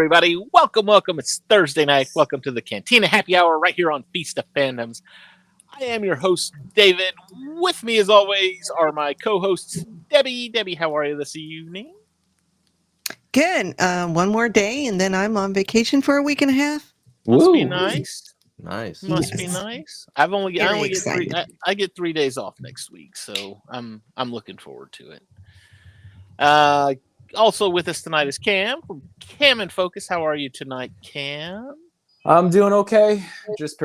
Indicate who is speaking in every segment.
Speaker 1: everybody. Welcome. It's Thursday night. Welcome to the Cantina Happy Hour right here on Feast of Fandoms. I am your host, David. With me, as always, are my co-hosts, Debbie. Debbie, how are you this evening?
Speaker 2: Good. One more day, and then I'm on vacation for a week and a half.
Speaker 1: Must be nice.
Speaker 3: Nice.
Speaker 1: Must be nice. I only get three. I get 3 days off next week, so I'm looking forward to it. Also with us tonight is Cam from Cam and Focus. How are you tonight, Cam?
Speaker 3: I'm doing okay. Just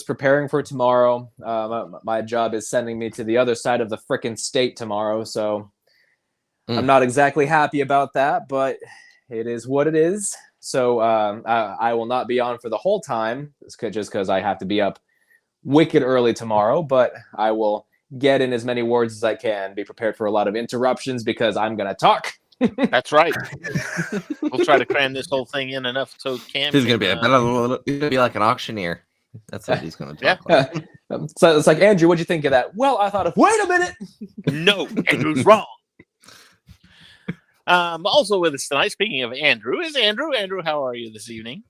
Speaker 3: preparing for tomorrow. My job is sending me to the other side of the frickin' state tomorrow, so I'm not exactly happy about that, but it is what it is. So I will not be on for the whole time, just because I have to be up wicked early tomorrow, but I will get in as many words as I can, be prepared for a lot of interruptions because I'm going to talk.
Speaker 1: That's right. We'll try to cram this whole thing in enough so Cam.
Speaker 3: He's going to be like an auctioneer. That's what he's going to talk like.
Speaker 4: So it's like, Andrew, what'd you think of that? Well, I thought wait a minute.
Speaker 1: No, Andrew's wrong. Also with us tonight, speaking of Andrew, is Andrew. Andrew, how are you this evening?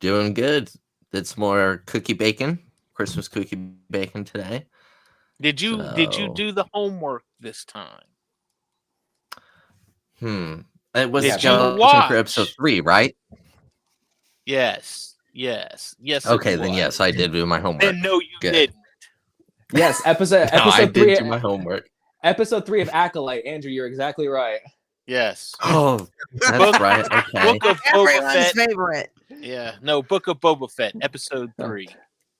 Speaker 3: Doing good. It's more cookie bacon, Christmas cookie bacon today.
Speaker 1: Did you do the homework this time?
Speaker 3: It was for episode 3, right?
Speaker 1: Yes.
Speaker 3: Okay, then yes, I did do my homework.
Speaker 1: Then no, you didn't.
Speaker 4: Yes, episode
Speaker 3: I
Speaker 4: 3.
Speaker 3: Did do my homework.
Speaker 4: Episode 3 of Acolyte. Andrew, you're exactly right.
Speaker 1: Yes.
Speaker 3: Oh, that's right. Okay.
Speaker 1: Book of
Speaker 2: Everyone's favorite.
Speaker 1: Yeah. No, Book of Boba Fett, episode 3.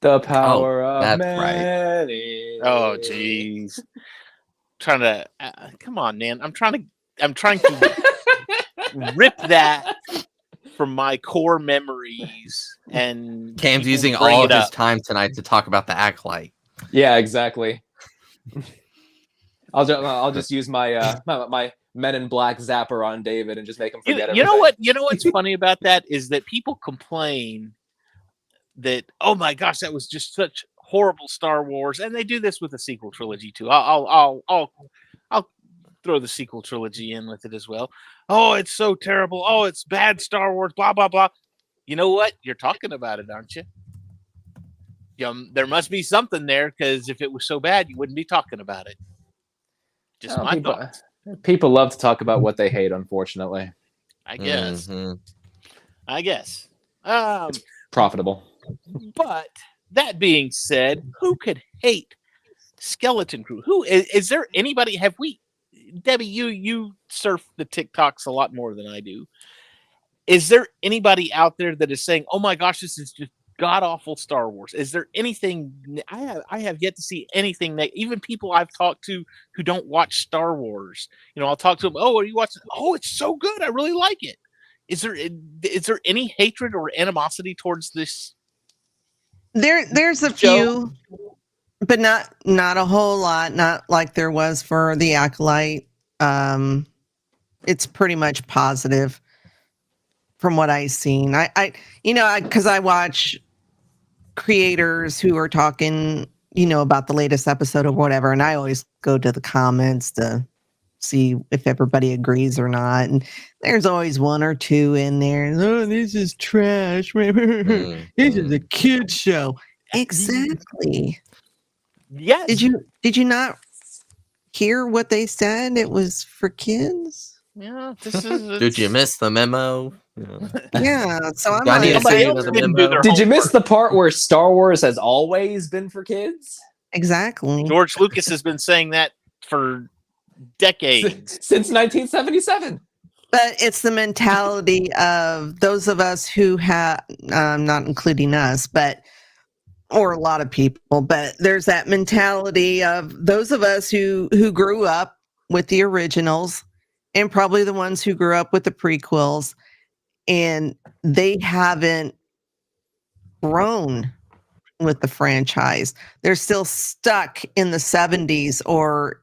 Speaker 4: The power of
Speaker 3: that's
Speaker 4: many.
Speaker 3: Right.
Speaker 1: Oh, jeez. Trying to come on, man. I'm trying to rip that from my core memories. And
Speaker 3: Cam's using all of his time tonight to talk about the Acolyte.
Speaker 4: Yeah, exactly. I'll just use my my Men in Black zapper on David and just make him forget everything.
Speaker 1: You know what's funny about that is that people complain that, oh my gosh, that was just such horrible Star Wars, and they do this with the sequel trilogy too. I'll throw the sequel trilogy in with it as well. Oh, it's so terrible. Oh, it's bad Star Wars. Blah blah blah. You know what? You're talking about it, aren't you? There must be something there, because if it was so bad, you wouldn't be talking about it. Just my thoughts.
Speaker 4: People love to talk about what they hate, unfortunately.
Speaker 1: I guess.
Speaker 3: Mm-hmm.
Speaker 4: It's profitable.
Speaker 1: But that being said, who could hate Skeleton Crew? Who is there anybody? Have we, Debbie, you surf the TikToks a lot more than I do. Is there anybody out there that is saying, oh my gosh, this is just god awful Star Wars? Is there anything? I have yet to see anything that even people I've talked to who don't watch Star Wars, I'll talk to them. Oh, are you watching? Oh, it's so good. I really like it. Is there any hatred or animosity towards this?
Speaker 2: There's a few, but not a whole lot. Not like there was for the Acolyte. It's pretty much positive from what I've seen. Because I watch creators who are talking, about the latest episode or whatever, and I always go to the comments to see if everybody agrees or not. And there's always one or two in there. Oh, this is trash. This is a kid show. Exactly.
Speaker 1: Yes.
Speaker 2: Did you not hear what they said? It was for kids.
Speaker 1: Yeah.
Speaker 3: Did you miss the memo?
Speaker 2: Yeah. So I'm
Speaker 4: Did you miss the part where Star Wars has always been for kids?
Speaker 2: Exactly.
Speaker 1: George Lucas has been saying that for decades.
Speaker 4: Since 1977.
Speaker 2: But it's the mentality of those of us who have, not including us, or a lot of people, but there's that mentality of those of us who grew up with the originals, and probably the ones who grew up with the prequels, and they haven't grown with the franchise. They're still stuck in the 70s or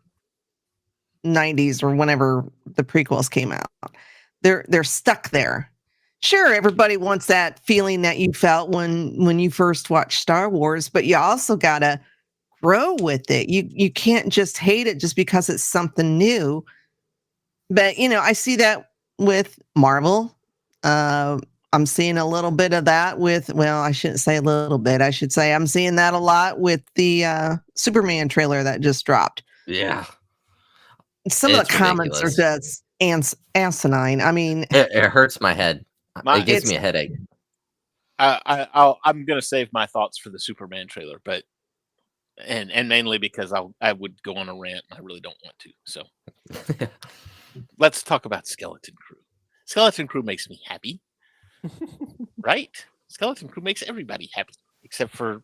Speaker 2: 90s or whenever the prequels came out. They're stuck there. Sure, everybody wants that feeling that you felt when you first watched Star Wars, but you also gotta grow with it. You can't just hate it just because it's something new. But I see that with Marvel. I'm seeing a little bit of that with, well, I shouldn't say a little bit. I should say I'm seeing that a lot with the Superman trailer that just dropped.
Speaker 5: Yeah.
Speaker 2: Some of the comments are just asinine. I mean,
Speaker 5: it hurts my head. It gives me a headache.
Speaker 1: I'm gonna save my thoughts for the Superman trailer, but and mainly because I would go on a rant and I really don't want to. So let's talk about Skeleton Crew. Skeleton Crew makes me happy. Right? Skeleton Crew makes everybody happy except for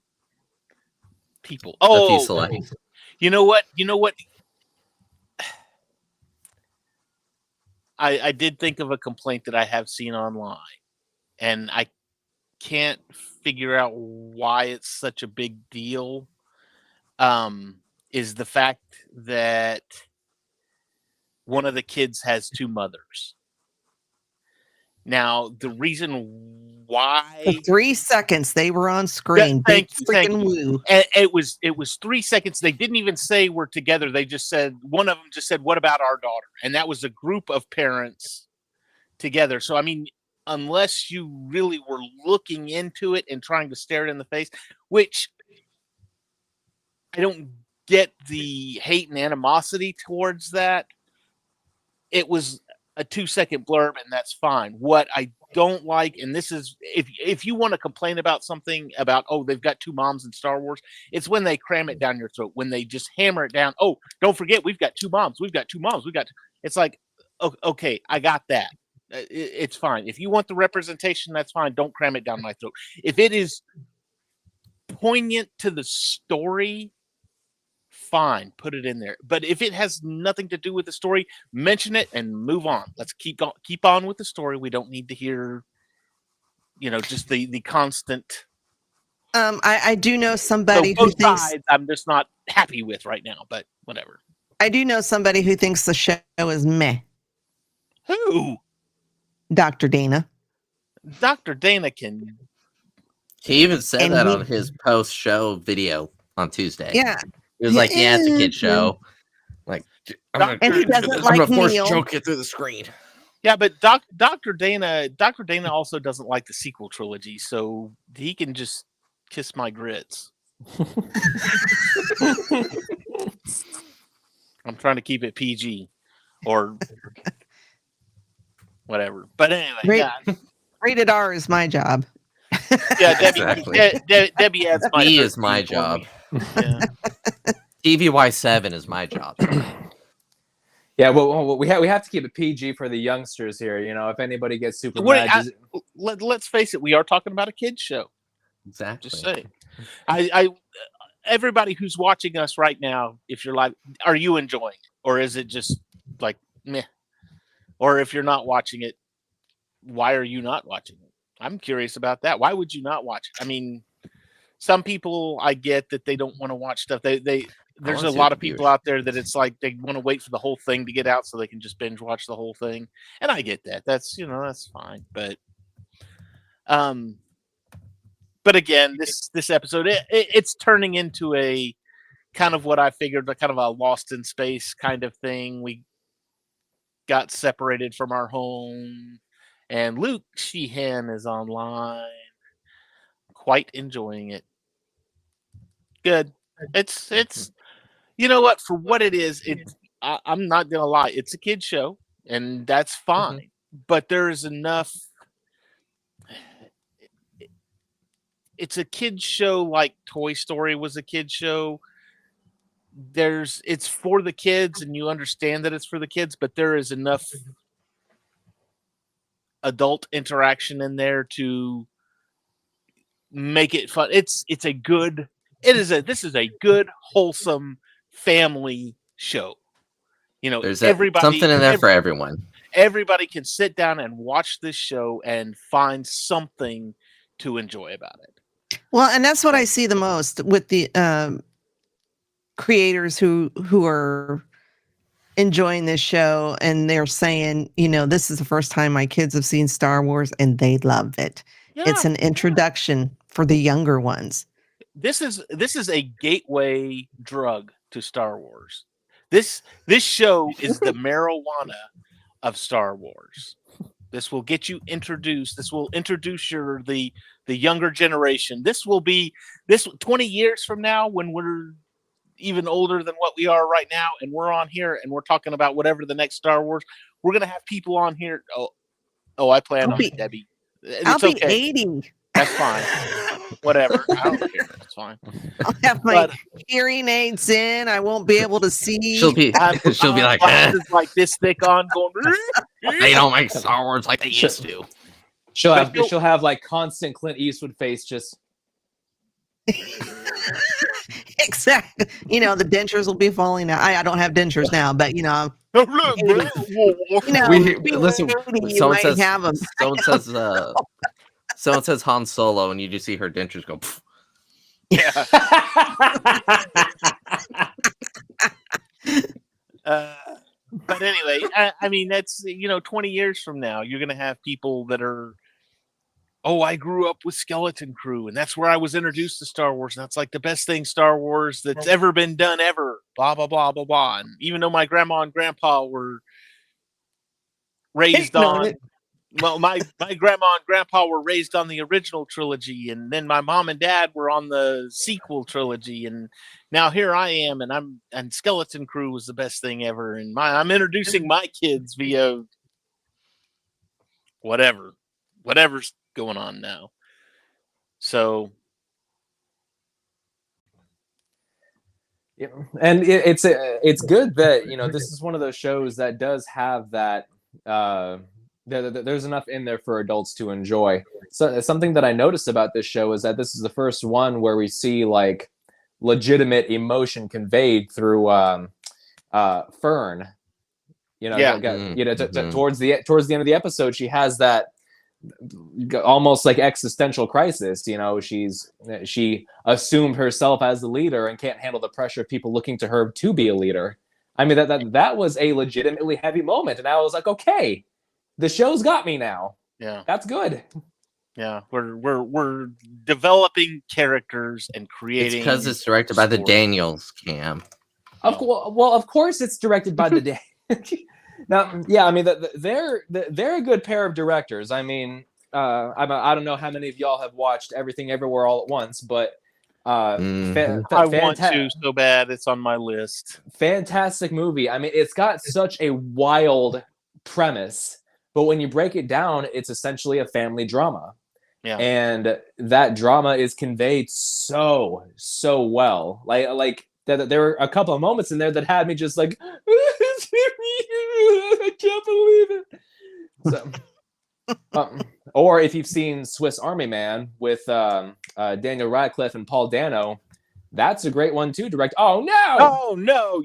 Speaker 1: people. Oh, you know what? I did think of a complaint that I have seen online, and I can't figure out why it's such a big deal. Is the fact that one of the kids has two mothers. Now, the reason why
Speaker 2: for 3 seconds they were on screen.
Speaker 1: Thank
Speaker 2: freaking
Speaker 1: you.
Speaker 2: woo.
Speaker 1: It was 3 seconds. They didn't even say we're together. They just said, one of them just said, "What about our daughter?" And that was a group of parents together. So I mean, unless you really were looking into it and trying to stare it in the face, which I don't get the hate and animosity towards that. It was a 2-second blurb, and that's fine. What I don't like, and this is, if you want to complain about something about, oh, they've got two moms in Star Wars, it's when they cram it down your throat, when they just hammer it down. Oh, don't forget, we've got two moms. It's like, okay, I got that. It's fine. If you want the representation, that's fine. Don't cram it down my throat. If it is poignant to the story, fine, put it in there. But if it has nothing to do with the story, mention it and move on. Let's keep on with the story. We don't need to hear, just the constant.
Speaker 2: I do know somebody who thinks
Speaker 1: I'm just not happy with right now, but whatever.
Speaker 2: I do know somebody who thinks the show is meh.
Speaker 1: Who?
Speaker 2: Dr. Dana.
Speaker 1: Dr. Dana can.
Speaker 5: He even said that on his post-show video on Tuesday.
Speaker 2: Yeah.
Speaker 5: He was like, yeah, it's a kid show. Like,
Speaker 2: and he doesn't like Neel.
Speaker 5: Choke it through the screen.
Speaker 1: Yeah, but Dr. Dana also doesn't like the sequel trilogy, so he can just kiss my grits. I'm trying to keep it PG or whatever. But anyway,
Speaker 2: rated R is my job.
Speaker 1: Yeah, Debbie adds my.
Speaker 5: He is my job. Yeah. TVY7 is my job.
Speaker 3: Yeah, well, we have to keep it PG for the youngsters here. If anybody gets super mad,
Speaker 1: let's face it, we are talking about a kids show.
Speaker 5: Exactly.
Speaker 1: Just saying. Everybody who's watching us right now, if you're live, are you enjoying it, or is it just like meh? Or if you're not watching it, why are you not watching it? I'm curious about that. Why would you not watch it? I mean, some people, I get that they don't want to watch stuff. There's a lot of people out there that it's like they want to wait for the whole thing to get out so they can just binge watch the whole thing. And I get that. That's fine. But again, this episode, it's turning into a kind of what I figured, kind of a Lost in Space kind of thing. We got separated from our home, and Luke Sheehan is online, quite enjoying it. Good. It's you know what, for what it is, I'm not gonna lie, it's a kid show, and that's fine. Mm-hmm. But there is enough. It's a kid show like Toy Story was a kid show. It's for the kids, and you understand that it's for the kids, but there is enough adult interaction in there to make it fun. This is a good, wholesome family show.
Speaker 5: There's
Speaker 1: everybody,
Speaker 5: something in there for everyone.
Speaker 1: Everybody can sit down and watch this show and find something to enjoy about it.
Speaker 2: Well, and that's what I see the most with the creators who are enjoying this show, and they're saying, this is the first time my kids have seen Star Wars and they love it. Yeah, it's an introduction for the younger ones.
Speaker 1: This is a gateway drug to Star Wars. This show is the marijuana of Star Wars. This will get you introduced. This will introduce the younger generation. This will be 20 years from now when we're even older than what we are right now, and we're on here and we're talking about whatever the next Star Wars. We're gonna have people on here. Oh, I plan on it, Debbie.
Speaker 2: I'll
Speaker 1: It's
Speaker 2: be
Speaker 1: okay.
Speaker 2: 80.
Speaker 1: That's fine. Whatever. I don't care. It's fine.
Speaker 2: I'll have my hearing aids in. I won't be able to see.
Speaker 5: She'll be like,
Speaker 1: like this thick on, going.
Speaker 5: They don't make Star Wars like they used to.
Speaker 3: She'll have like constant Clint Eastwood face, just
Speaker 2: exactly. You know, the dentures will be falling out. I don't have dentures now, but you know,
Speaker 5: listen.
Speaker 2: Someone says have them.
Speaker 5: Someone says Han Solo, and you just see her dentures go. Pff.
Speaker 1: Yeah. But anyway, I mean, that's 20 years from now, you're gonna have people that are, I grew up with Skeleton Crew, and that's where I was introduced to Star Wars. And that's like the best thing Star Wars that's ever been done ever. Blah blah blah blah blah. And even though my grandma and grandpa were raised on, well, my grandma and grandpa were raised on the original trilogy, and then my mom and dad were on the sequel trilogy, and now here I am, and Skeleton Crew was the best thing ever, and I'm introducing my kids via whatever's going on now. So,
Speaker 3: yeah, and it's good that this is one of those shows that does have that. There's enough in there for adults to enjoy. So something that I noticed about this show is that this is the first one where we see like legitimate emotion conveyed through Fern. Towards the end of the episode, she has that almost like existential crisis. She assumed herself as the leader and can't handle the pressure of people looking to her to be a leader. I mean, that was a legitimately heavy moment, and I was like, okay, the show's got me now.
Speaker 1: Yeah,
Speaker 3: that's good.
Speaker 1: Yeah, we're developing characters and creating.
Speaker 5: It's because it's directed by the Daniels, Cam.
Speaker 3: Of course, it's directed by the Now, yeah, I mean, they're a good pair of directors. I mean, I don't know how many of y'all have watched Everything Everywhere All at Once, but
Speaker 1: I want to so bad. It's on my list.
Speaker 3: Fantastic movie. I mean, it's got such a wild premise, but when you break it down, it's essentially a family drama.
Speaker 1: Yeah.
Speaker 3: And that drama is conveyed so well. Like that there were a couple of moments in there that had me just like I can't believe it. So, or if you've seen Swiss Army Man with Daniel Radcliffe and Paul Dano, that's a great one too. Oh no!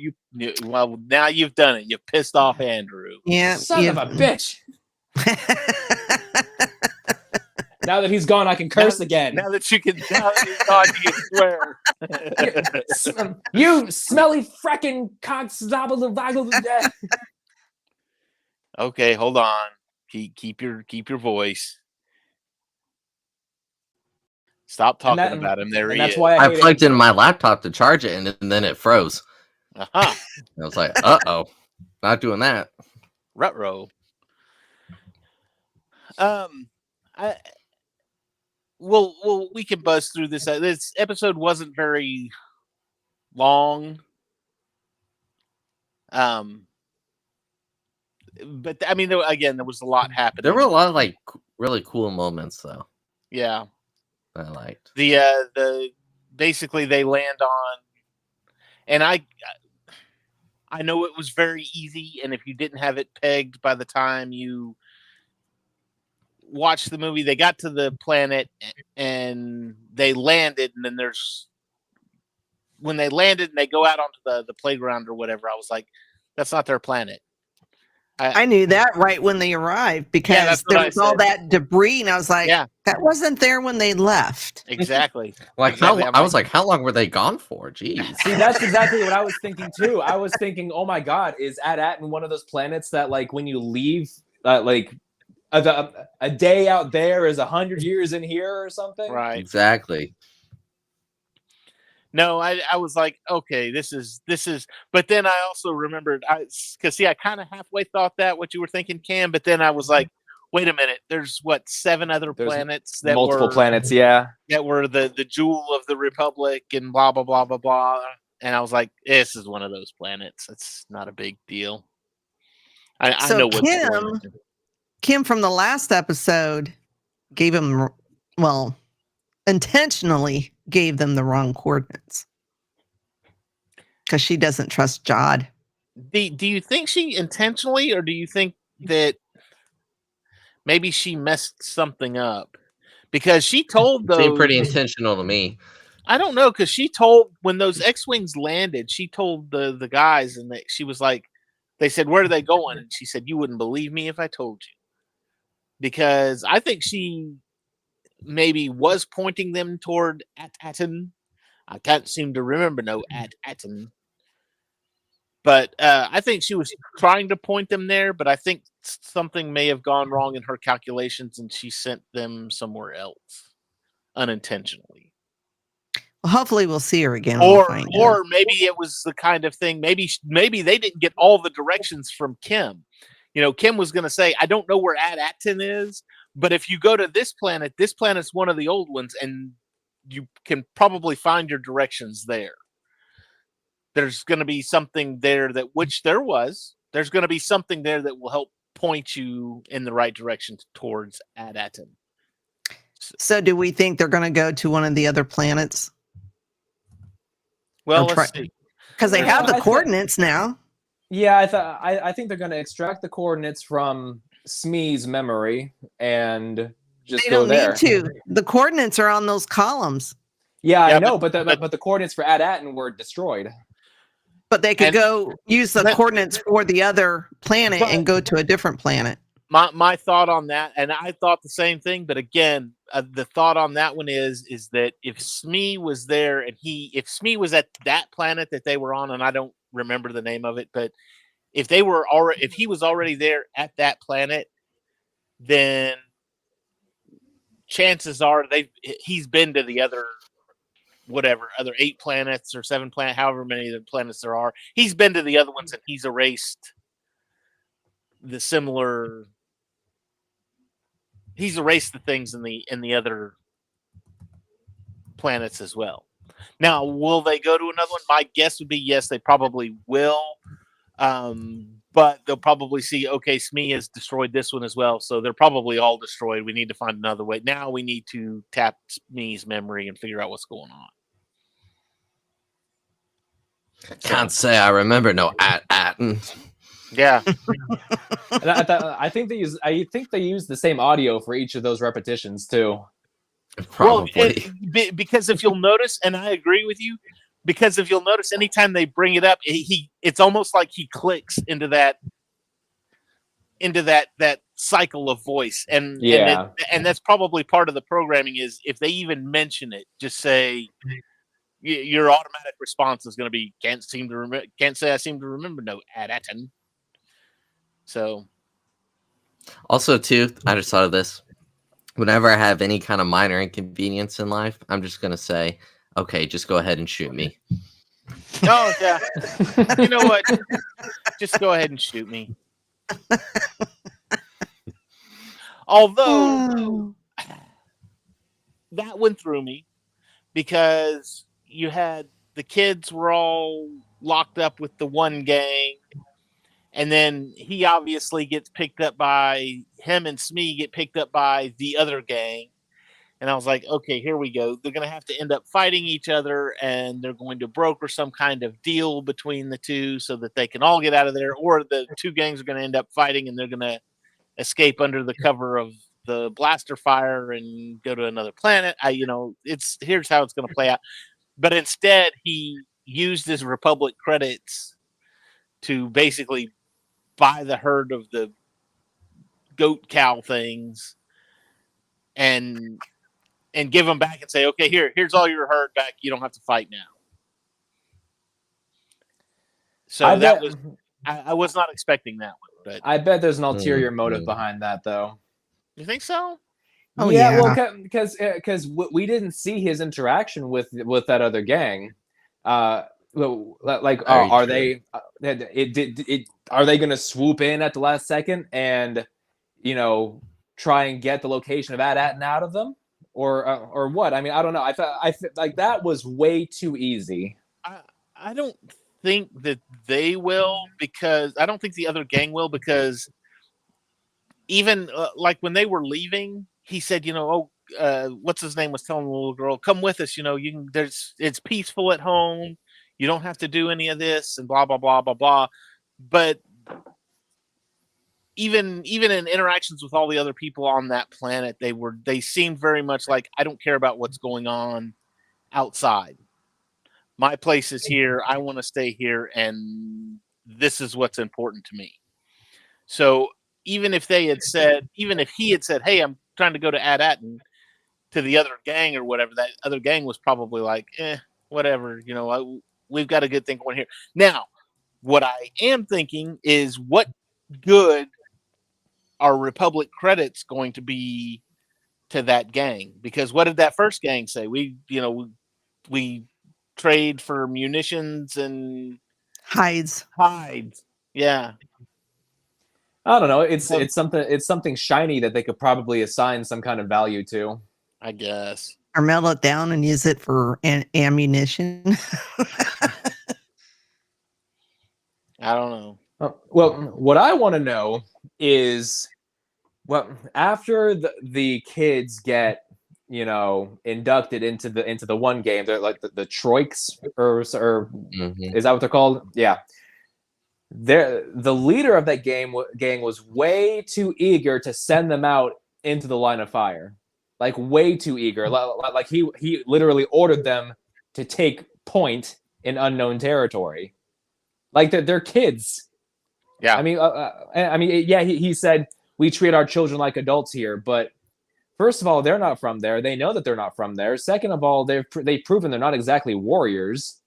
Speaker 1: Well, now you've done it. You pissed off Andrew.
Speaker 2: Yeah,
Speaker 3: son of a bitch. Now that he's gone, I can curse again.
Speaker 1: Now that he's gone, you can swear.
Speaker 3: You smelly fracking cocks.
Speaker 1: Okay, hold on. Keep your voice. Stop talking about him. There he is.
Speaker 5: I plugged in my laptop to charge it, and then it froze.
Speaker 1: Uh-huh.
Speaker 5: I was like, "Uh-oh, not doing that."
Speaker 1: Ruh-roh. Well, we can buzz through this. This episode wasn't very long. But I mean, there was a lot happening.
Speaker 5: There were a lot of like really cool moments, though.
Speaker 1: Yeah,
Speaker 5: I liked
Speaker 1: the basically they land on, and I know it was very easy, and if you didn't have it pegged by the time you watched the movie, they got to the planet and they landed, and then when they landed and they go out onto the playground or whatever, I was like, that's not their planet.
Speaker 2: I knew that right when they arrived because there was all that debris, and I was like, that wasn't there when they left.
Speaker 1: Exactly.
Speaker 5: I was like, how long were they gone for? Jeez.
Speaker 3: See, that's exactly what I was thinking too. I was thinking, oh my God, is At-At one of those planets that like when you leave, like a day out there is 100 years in here or something?
Speaker 1: Right.
Speaker 5: Exactly.
Speaker 1: No, I was like, okay, this is, but then I also remembered, because I kind of halfway thought that what you were thinking, Cam, but then I was like, wait a minute, there's what, 7 other
Speaker 3: There's
Speaker 1: planets that
Speaker 3: multiple
Speaker 1: were
Speaker 3: planets, yeah.
Speaker 1: that were the jewel of the Republic and blah blah blah blah blah. And I was like, this is one of those planets. It's not a big deal. I
Speaker 2: So
Speaker 1: know what's going on.
Speaker 2: Kim from the last episode gave him, well, intentionally gave them the wrong coordinates because she doesn't trust Jod.
Speaker 1: Do you think she intentionally, or do you think that maybe she messed something up? Because she told those.
Speaker 5: Seemed pretty intentional to me.
Speaker 1: I don't know, because she told, when those X-Wings landed, she told the guys, and she was like, they said, where are they going? And she said, you wouldn't believe me if I told you. Because I think she maybe was pointing them toward At-Aten. I can't seem to remember no At-Aten. But I think she was trying to point them there, but I think something may have gone wrong in her calculations and she sent them somewhere else unintentionally.
Speaker 2: Well, hopefully we'll see her again.
Speaker 1: Or maybe it was the kind of thing, maybe they didn't get all the directions from Kim. You know, Kim was going to say, I don't know where At-Aten is, but if you go to this planet's one of the old ones, and you can probably find your directions there. There's going to be something there there's going to be something there that will help point you in the right direction towards At-Aten.
Speaker 2: So do we think they're going to go to one of the other planets?
Speaker 1: Well, let's see.
Speaker 2: Because they have the coordinates now.
Speaker 3: Yeah, I think they're going to extract the coordinates from Smee's memory and just go there.
Speaker 2: They don't need to. The coordinates are on those columns.
Speaker 3: Yeah, I know, but the coordinates for At-Aten were destroyed.
Speaker 2: But they could go use the coordinates for the other planet and go to a different planet.
Speaker 1: My thought on that, and I thought the same thing, but again, the thought on that one is that if Smee was there and if Smee was at that planet that they were on, and I don't remember the name of it, but if he was already there at that planet, then chances are he's been to the other 8 planets or 7 planets, however many of the planets there are. He's been to the other ones and he's erased the things in the other planets as well. Now, will they go to another one? My guess would be yes, they probably will. But they'll probably see, okay, Smee has destroyed this one as well, so they're probably all destroyed. We need to find another way. Now we need to tap Smee's memory and figure out what's going on.
Speaker 5: Can't say I remember no At-Aten.
Speaker 1: Yeah.
Speaker 3: I think they use the same audio for each of those repetitions too.
Speaker 5: Probably.
Speaker 1: Well, because if you'll notice, and I agree with you, because if you'll notice, anytime they bring it up, it's almost like he clicks into that cycle of voice, and that's probably part of the programming. Is if they even mention it, just say your automatic response is going to be can't say I seem to remember no At-Aten. So,
Speaker 5: also too, I just thought of this. Whenever I have any kind of minor inconvenience in life, I'm just gonna say, okay, just go ahead and shoot me.
Speaker 1: Oh yeah, you know what? Just go ahead and shoot me. Although that went through me because you had the kids were all locked up with the one gang, and then he obviously gets picked up by him and Smee get picked up by the other gang. And I was like, okay, here we go. They're going to have to end up fighting each other, and they're going to broker some kind of deal between the two so that they can all get out of there, or the two gangs are going to end up fighting and they're going to escape under the cover of the blaster fire and go to another planet. Here's how it's going to play out. But instead, he used his Republic credits to basically buy the herd of the goat cow things and give them back and say, okay, here's all your herd back. You don't have to fight now. So I was not expecting that one, but
Speaker 3: I bet there's an ulterior motive behind that, though.
Speaker 1: You think so?
Speaker 2: Oh yeah.
Speaker 3: Well, because we didn't see his interaction with that other gang. Are they going to swoop in at the last second and try and get the location of AT-AT out of them, or what? I mean, I don't know. I felt like that was way too easy.
Speaker 1: I don't think that they will, because I don't think the other gang will, because even like when they were leaving, he said, what's his name was telling the little girl, come with us, you can, it's peaceful at home. You don't have to do any of this and blah, blah, blah, blah, blah. But even in interactions with all the other people on that planet, they seemed very much like, I don't care about what's going on outside. My place is here. I want to stay here, and this is what's important to me. So even if he had said, hey, I'm trying to go to AT-AT and to the other gang or whatever, that other gang was probably like, whatever, we've got a good thing going here. Now, what I am thinking is, what good are Republic credits going to be to that gang? Because what did that first gang say? We trade for munitions and
Speaker 2: hides.
Speaker 1: Yeah.
Speaker 3: I don't know. It's something shiny that they could probably assign some kind of value to,
Speaker 1: I guess.
Speaker 2: Or melt it down and use it for ammunition.
Speaker 1: I don't know.
Speaker 3: Well, what I want to know is, after the kids get inducted into the one game, they're like the Troiks, or is that what they're called? Yeah. The leader of that gang was way too eager to send them out into the line of fire, like way too eager. Like he literally ordered them to take point in unknown territory. Like they're kids.
Speaker 1: Yeah.
Speaker 3: I mean, yeah. He said, we treat our children like adults here, but first of all, they're not from there. They know that they're not from there. Second of all, they've proven they're not exactly warriors.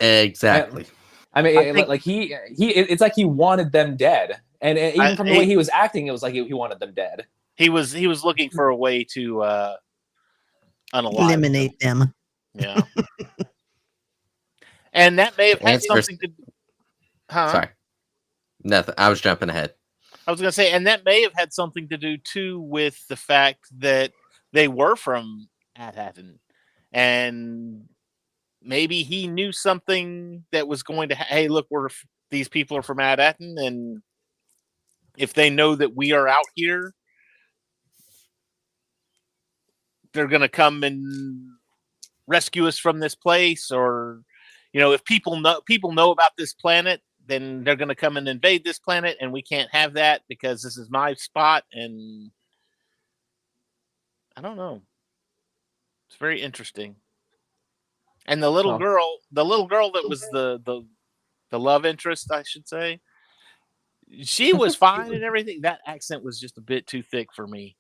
Speaker 5: Exactly.
Speaker 3: I mean, it's like he wanted them dead, and even from the way he was acting, it was like he wanted them dead.
Speaker 1: He was looking for a way to
Speaker 2: eliminate them.
Speaker 1: Yeah. And that may have had something to.
Speaker 5: Sorry, nothing. I was jumping ahead.
Speaker 1: I was going to say, and that may have had something to do too with the fact that they were from AT-AT, and maybe he knew something that was going to. Hey, look, these people are from AT-AT, and if they know that we are out here, they're going to come and rescue us from this place. Or, if people know about this planet, then they're going to come and invade this planet, and we can't have that because this is my spot. And I don't know. It's very interesting. And the little girl that was the love interest, I should say, she was fine and everything. That accent was just a bit too thick for me.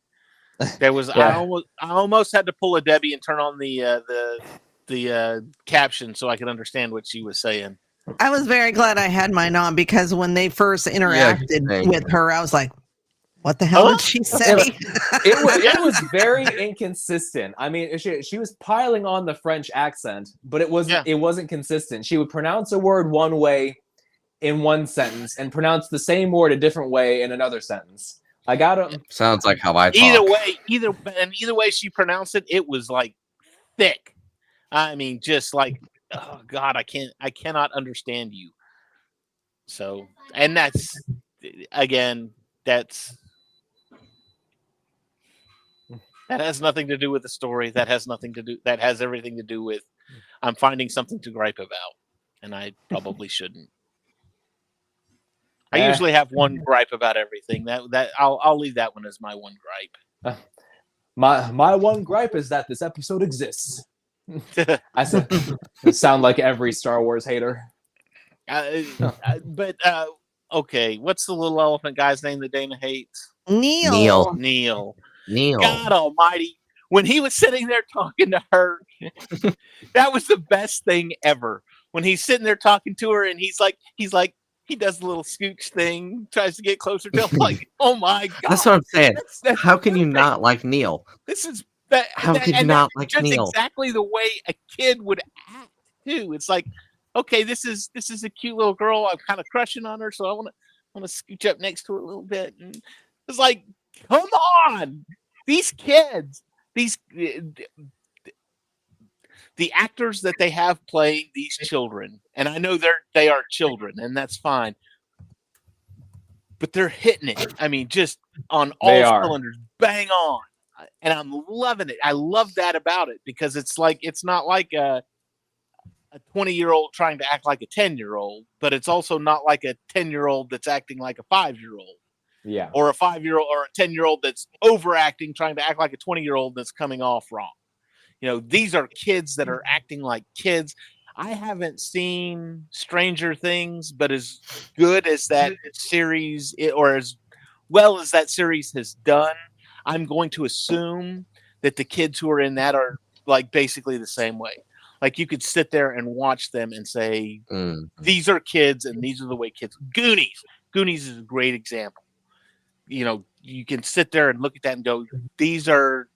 Speaker 1: There was I almost had to pull a Debbie and turn on the caption so I could understand what she was saying.
Speaker 2: I was very glad I had mine on, because when they first interacted with her, I was like, what the hell did she say?
Speaker 3: It was very inconsistent. I mean, she was piling on the French accent, but it wasn't consistent. She would pronounce a word one way in one sentence and pronounce the same word a different way in another sentence. I got it.
Speaker 5: Sounds like how I talk.
Speaker 1: Either way she pronounced it, it was like thick. I mean, just like, oh God, I cannot understand you. So, and that has nothing to do with the story. That has everything to do with I'm finding something to gripe about, and I probably shouldn't. I usually have one gripe about everything. That I'll leave that one as my one gripe.
Speaker 3: My one gripe is that this episode exists. I sound like every Star Wars hater.
Speaker 1: But okay, what's the little elephant guy's name that Dana hates?
Speaker 2: Neel.
Speaker 1: God Almighty! When he was sitting there talking to her, that was the best thing ever. When he's sitting there talking to her, and he's like, he does the little scooch thing, tries to get closer to him. Like, oh my God!
Speaker 5: That's what I'm saying. How can you not like Neel?
Speaker 1: This is
Speaker 5: how could you not like Neel?
Speaker 1: Exactly the way a kid would act too. It's like, okay, this is a cute little girl. I'm kind of crushing on her, so I want to scooch up next to her a little bit. And it's like, Come on, these kids, these the actors that they have playing these children, and I know they are children, and that's fine, but they're hitting it. I mean, just on
Speaker 3: They
Speaker 1: all
Speaker 3: are.
Speaker 1: cylinders, bang on, and I'm loving it. I love that about it because it's not like a 20-year-old trying to act like a 10-year-old, but it's also not like a 10-year-old that's acting like a 5-year-old.
Speaker 3: Yeah.
Speaker 1: Or a 5-year-old or a 10-year-old that's overacting, trying to act like a 20-year-old that's coming off wrong. These are kids that are acting like kids. I haven't seen Stranger Things, but as good as that series, or as well as that series has done, I'm going to assume that the kids who are in that are like basically the same way. Like you could sit there and watch them and say, these are kids and these are the way kids. Goonies is a great example. You can sit there and look at that and go, these are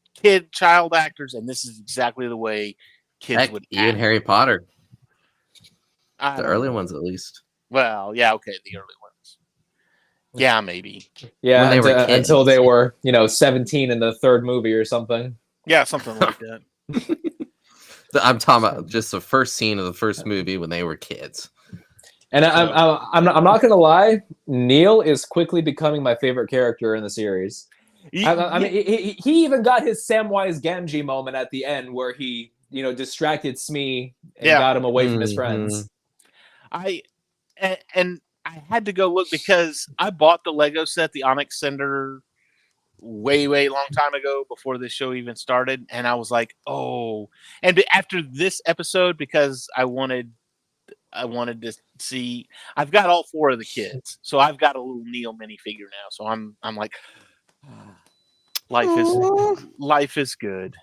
Speaker 1: child actors, and this is exactly the way kids would
Speaker 5: even
Speaker 1: act.
Speaker 5: Harry Potter.
Speaker 1: The
Speaker 5: early ones, at least.
Speaker 1: Well, yeah, okay, the early ones. Yeah, maybe.
Speaker 3: Yeah,
Speaker 5: When they were kids.
Speaker 3: until they were, 17 in the third movie or something.
Speaker 1: Yeah, something like that.
Speaker 5: I'm talking about just the first scene of the first movie when they were kids.
Speaker 3: And I'm not gonna lie, Neel is quickly becoming my favorite character in the series. I mean, he even got his Samwise Gamgee moment at the end where he, distracted Smee and got him away from his friends.
Speaker 1: I had to go look because I bought the Lego set, the Onyx Cinder, way long time ago before this show even started, and I was like, oh. And after this episode, because I wanted to see, I've got all 4 of the kids, so I've got a little Neel minifigure now. So I'm like, life is good.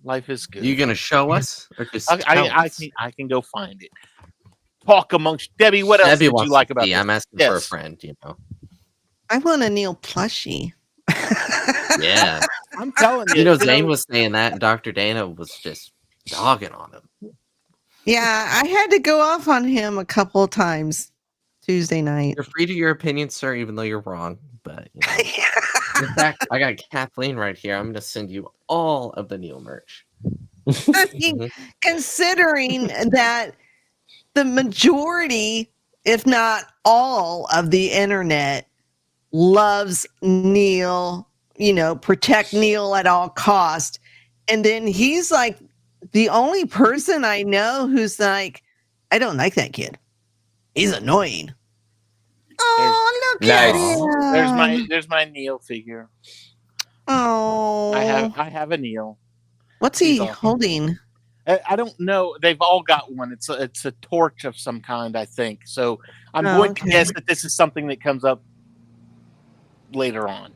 Speaker 1: Life is good.
Speaker 5: You gonna show us, or just
Speaker 1: I can go find it. Talk amongst Debbie. What else did you like about this?
Speaker 5: I'm asking for a friend.
Speaker 2: I want a Neel plushie.
Speaker 5: Yeah,
Speaker 1: I'm telling you.
Speaker 5: Zane was saying that, and Dr. Dana was just dogging on him.
Speaker 2: Yeah, I had to go off on him a couple of times Tuesday night.
Speaker 5: You're free to your opinion, sir, even though you're wrong. But in fact, I got Kathleen right here. I'm going to send you all of the Neel merch.
Speaker 2: I mean, considering that the majority, if not all, of the internet loves Neel, protect Neel at all cost, and then he's like the only person I know who's like, I don't like that kid. He's annoying. Oh, look at him.
Speaker 1: There's my Neel figure.
Speaker 2: Oh,
Speaker 1: I have a Neel.
Speaker 2: What's he holding?
Speaker 1: I don't know. They've all got one. It's a torch of some kind, I think. So I'm going to guess that this is something that comes up later on,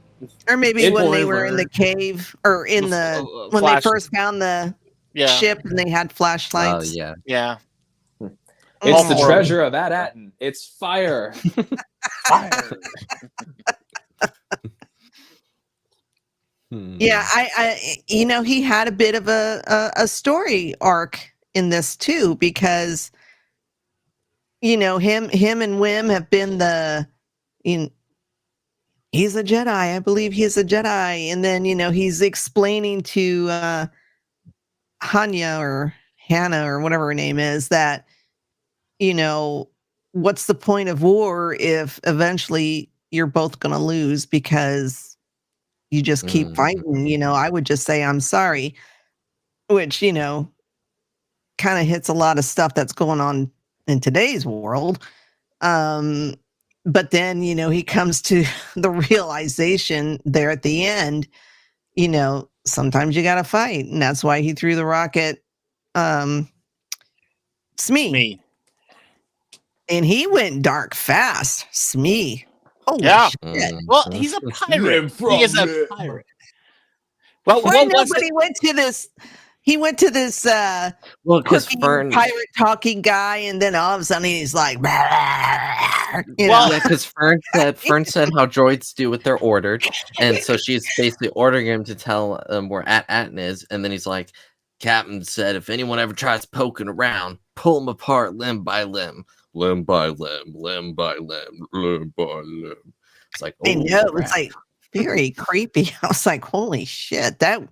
Speaker 2: or maybe when they were in the cave, or in when they first found the ship and they had flashlights.
Speaker 5: Oh
Speaker 1: yeah.
Speaker 3: It's the treasure of At-Atten. It's fire.
Speaker 1: Fire.
Speaker 2: Yeah, I he had a bit of a story arc in this too, because him and Wim have been he's a Jedi. I believe he's a Jedi, and then he's explaining to Hannah or whatever her name is that what's the point of war if eventually you're both going to lose because you just keep fighting. I would just say I'm sorry, which kind of hits a lot of stuff that's going on in today's world. But then he comes to the realization there at the end, sometimes you gotta fight, and that's why he threw the rock at Smee. And he went dark fast. Smee. Oh yeah. Shit.
Speaker 1: Well, he's a pirate. He is a pirate. Well,
Speaker 2: but he went to this. He went to this
Speaker 5: because
Speaker 2: pirate talking guy, and then all of a sudden he's like,
Speaker 5: because Fern said how droids do what they're ordered, and so she's basically ordering him to tell them where At-Atten is, and then he's like, Captain said if anyone ever tries poking around, pull them apart limb by limb. Limb by limb, limb by limb, limb by limb. It's like,
Speaker 2: I know. It's like very creepy. I was like, holy shit, that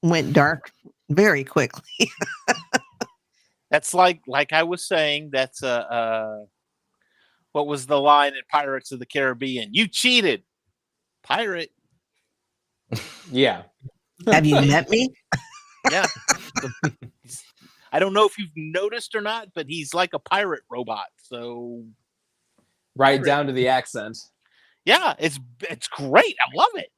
Speaker 2: went dark very quickly.
Speaker 1: That's like I was saying. That's what was the line in Pirates of the Caribbean? You cheated, pirate.
Speaker 3: Yeah.
Speaker 2: Have you met me?
Speaker 1: Yeah. I don't know if you've noticed or not, but he's like a pirate robot. So
Speaker 3: Right
Speaker 1: pirate.
Speaker 3: down to the accent.
Speaker 1: Yeah, it's great. I love it.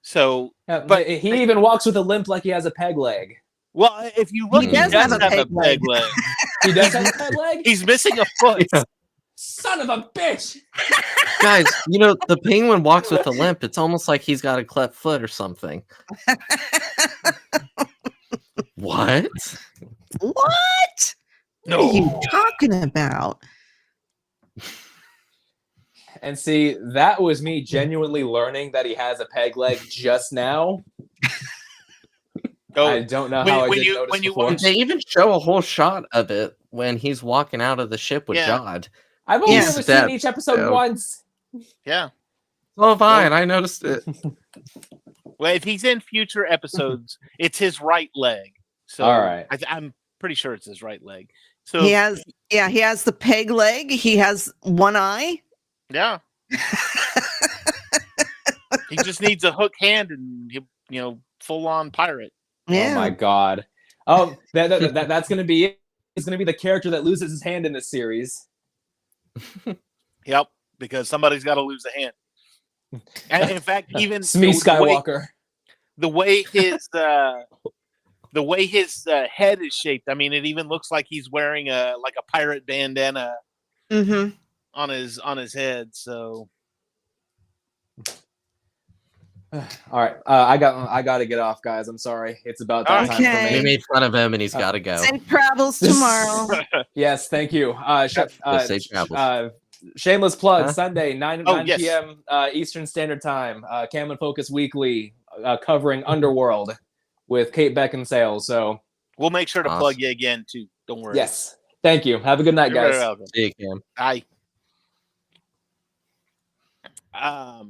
Speaker 1: So,
Speaker 3: But he even walks with a limp like he has a peg leg.
Speaker 1: well, if you look,
Speaker 2: He
Speaker 1: he
Speaker 2: does
Speaker 1: does
Speaker 2: have
Speaker 1: have
Speaker 2: a
Speaker 1: a
Speaker 2: peg leg.
Speaker 1: peg leg.
Speaker 3: He does have a peg leg?
Speaker 1: He's missing a foot.
Speaker 5: Yeah.
Speaker 3: Son of a bitch!
Speaker 5: Guys, the penguin walks with a limp. It's almost like he's got a cleft foot or something. What?
Speaker 2: What?
Speaker 1: No.
Speaker 2: What are you talking about?
Speaker 3: And see, that was me genuinely learning that he has a peg leg just now.
Speaker 1: Oh,
Speaker 3: I don't know how I didn't notice before.
Speaker 5: They even show a whole shot of it when he's walking out of the ship with
Speaker 1: Yeah.
Speaker 5: Jod.
Speaker 3: I've only
Speaker 2: Yeah.
Speaker 3: ever seen each episode once.
Speaker 1: Yeah.
Speaker 5: So have I, and I noticed it.
Speaker 1: Well, if he's in future episodes, it's his right leg. So
Speaker 3: All right.
Speaker 1: I'm pretty sure it's his right leg. So
Speaker 2: He has the peg leg. He has one eye.
Speaker 1: yeah. He just needs a hook hand and full on pirate.
Speaker 2: Yeah.
Speaker 3: Oh my god. Oh, that's gonna be it. He's gonna be the character that loses his hand in this series.
Speaker 1: Yep, because somebody's got to lose a hand. And in fact, even
Speaker 3: Smee Skywalker.
Speaker 1: The way his head is shaped. I mean, it even looks like he's wearing a pirate bandana
Speaker 2: Mm-hmm.
Speaker 1: on his head. So,
Speaker 3: All right, I got to get off, guys. I'm sorry. It's about that time for
Speaker 2: Okay.
Speaker 5: We
Speaker 3: me.
Speaker 5: made fun of him, and he's got to go.
Speaker 2: Safe travels tomorrow.
Speaker 3: Yes, thank you.
Speaker 5: Safe travels.
Speaker 3: Shameless plug.
Speaker 5: Huh?
Speaker 3: Sunday, 9
Speaker 1: yes.
Speaker 3: p.m. Eastern Standard Time. Cam and Focus Weekly, covering Underworld with Kate Beckinsale. So
Speaker 1: we'll make sure to
Speaker 5: Awesome.
Speaker 1: plug you again too. Don't worry.
Speaker 3: yes, thank you. Have a good night,
Speaker 1: You're very
Speaker 3: guys.
Speaker 1: welcome.
Speaker 5: See you, Cam.
Speaker 1: Bye.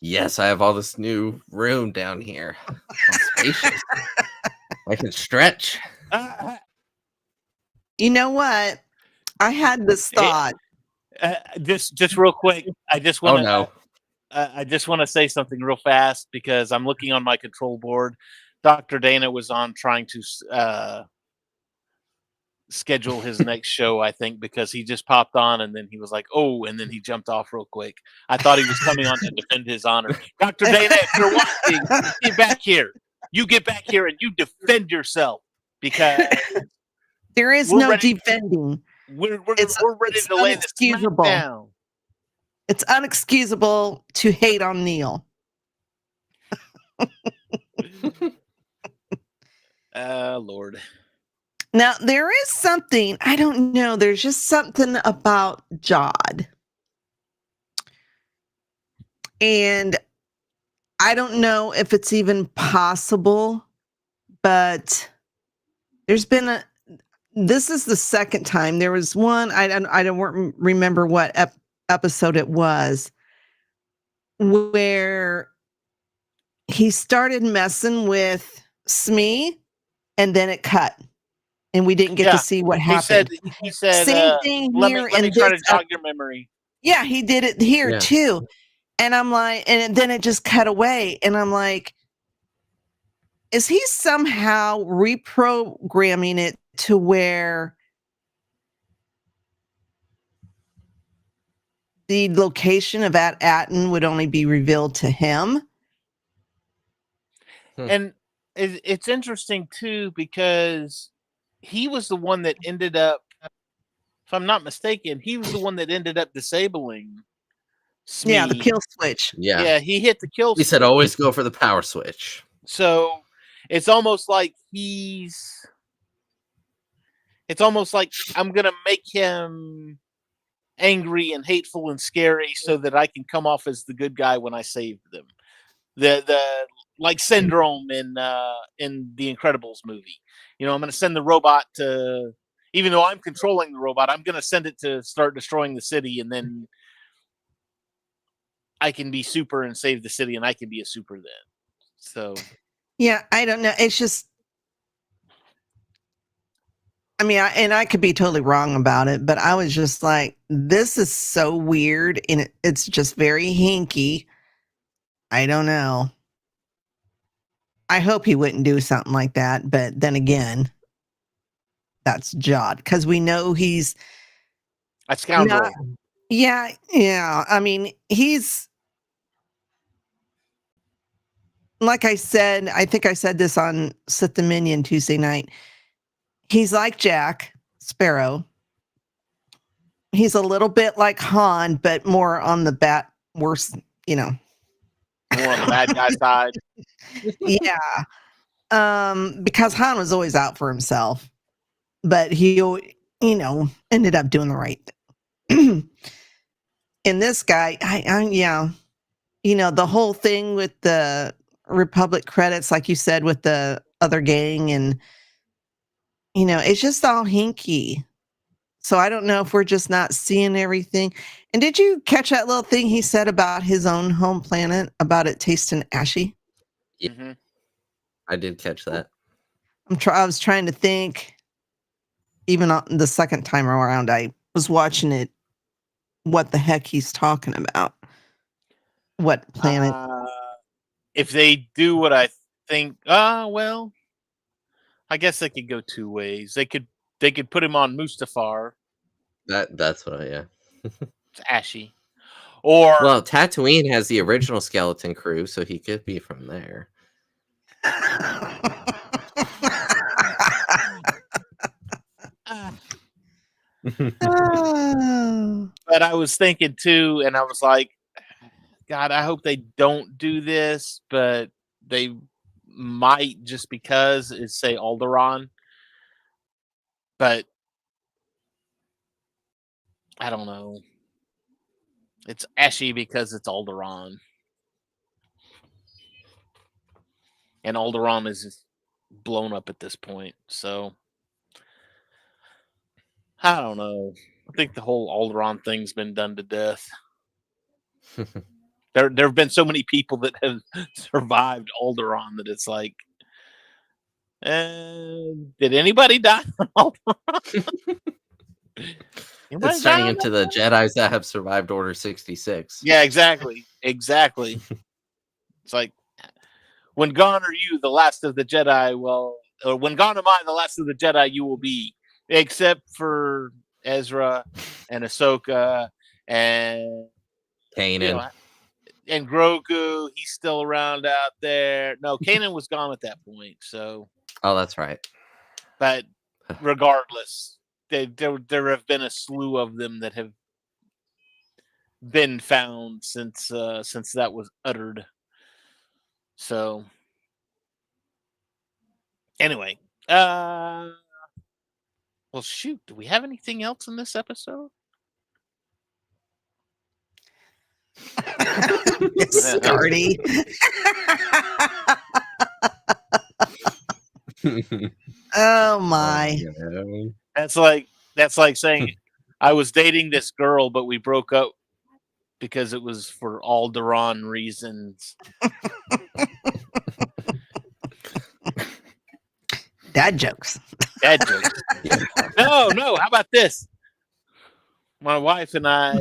Speaker 5: Yes, I have all this new room down here. All spacious. I can stretch.
Speaker 2: You know what? I had this thought.
Speaker 1: Just real quick, I just want
Speaker 5: Oh no.
Speaker 1: I just want to say something real fast because I'm looking on my control board. Dr. Dana was on trying to schedule his next show, I think, because he just popped on and then he was like, oh, and then he jumped off real quick. I thought he was coming on to defend his honor. Dr. Dana, if you're watching, get back here. You get back here and you defend yourself because
Speaker 2: There is
Speaker 1: we're
Speaker 2: no
Speaker 1: ready-
Speaker 2: defending.
Speaker 1: we're
Speaker 2: It's
Speaker 1: ready to lay this smack
Speaker 2: unexcusable.
Speaker 1: down.
Speaker 2: It's unexcusable to hate on Neel.
Speaker 1: Lord.
Speaker 2: Now, there is something, I don't know, there's just something about Jod. And I don't know if it's even possible, but there's been this is the second time. There was one, I don't remember what episode it was, where he started messing with Smee and then it cut. And we didn't get to see what happened.
Speaker 1: He said
Speaker 2: Same thing
Speaker 1: let
Speaker 2: here.
Speaker 1: me try to jog your memory.
Speaker 2: Yeah, he did it here
Speaker 5: Yeah.
Speaker 2: too. And I'm like, and then it just cut away. And I'm like, is he somehow reprogramming it to where the location of Atten would only be revealed to him?
Speaker 1: And it's interesting too because he was the one that ended up, if I'm not mistaken, he was the one that ended up disabling Smee.
Speaker 2: Yeah, the kill switch.
Speaker 5: Yeah.
Speaker 1: He hit the kill
Speaker 5: He said
Speaker 1: switch.
Speaker 5: always go for the power switch.
Speaker 1: So it's almost like I'm gonna make him angry and hateful and scary so that I can come off as the good guy when I save them. The like Syndrome in the Incredibles movie. I'm gonna send the robot to, even though I'm controlling the robot, I'm gonna send it to start destroying the city, and then I can be super and save the city, and I can be a super then. So
Speaker 2: yeah, I don't know. It's just, I mean, I could be totally wrong about it, but I was just like, this is so weird, and it's just very hinky. I don't know. I hope he wouldn't do something like that, but then again, that's Jod, because we know he's
Speaker 1: a scoundrel.
Speaker 2: not. Yeah. I mean, he's, like I said, I think I said this on Sith the Minion Tuesday night. He's like Jack Sparrow. He's a little bit like Han, but more on the worse,
Speaker 1: More on the bad guy side.
Speaker 2: Yeah. Because Han was always out for himself, but he, ended up doing the right thing. And this guy, yeah, the whole thing with the Republic credits, like you said, with the other gang, and it's just all hinky. So I don't know if we're just not seeing everything. And did you catch that little thing he said about his own home planet, about it tasting ashy?
Speaker 5: Yeah.
Speaker 1: Mm-hmm.
Speaker 5: I did catch that.
Speaker 2: I was trying to think, even on the second time around, I was watching it, what the heck he's talking about. What planet?
Speaker 1: If they do what I think, well, I guess they could go two ways. They could put him on Mustafar.
Speaker 5: That's what
Speaker 1: It's ashy. Or
Speaker 5: well, Tatooine has the original skeleton crew, so he could be from there.
Speaker 1: But I was thinking too, and I was like, God, I hope they don't do this, but they might, just because it's, say, Alderaan. But I don't know. It's ashy because it's Alderaan. And Alderaan is just blown up at this point. So I don't know. I think the whole Alderaan thing's been done to death. There have been so many people that have survived Alderaan that it's like, did anybody die on Alderaan?
Speaker 5: It's turning into the Jedis that have survived Order 66.
Speaker 1: Yeah, exactly. It's like, when gone are you, the last of the Jedi, or when gone am I, the last of the Jedi you will be, except for Ezra and Ahsoka and
Speaker 5: Kanan.
Speaker 1: And Grogu. He's still around out there. No, Kanan was gone at that point. So.
Speaker 5: Oh, that's right.
Speaker 1: But regardless, there have been a slew of them that have been found since that was uttered. So anyway, well, shoot, do we have anything else in this episode?
Speaker 2: Scardy. Oh my.
Speaker 1: That's like saying I was dating this girl, but we broke up because it was for Alderaan reasons.
Speaker 2: Dad jokes.
Speaker 1: Dad jokes. No. How about this? My wife and I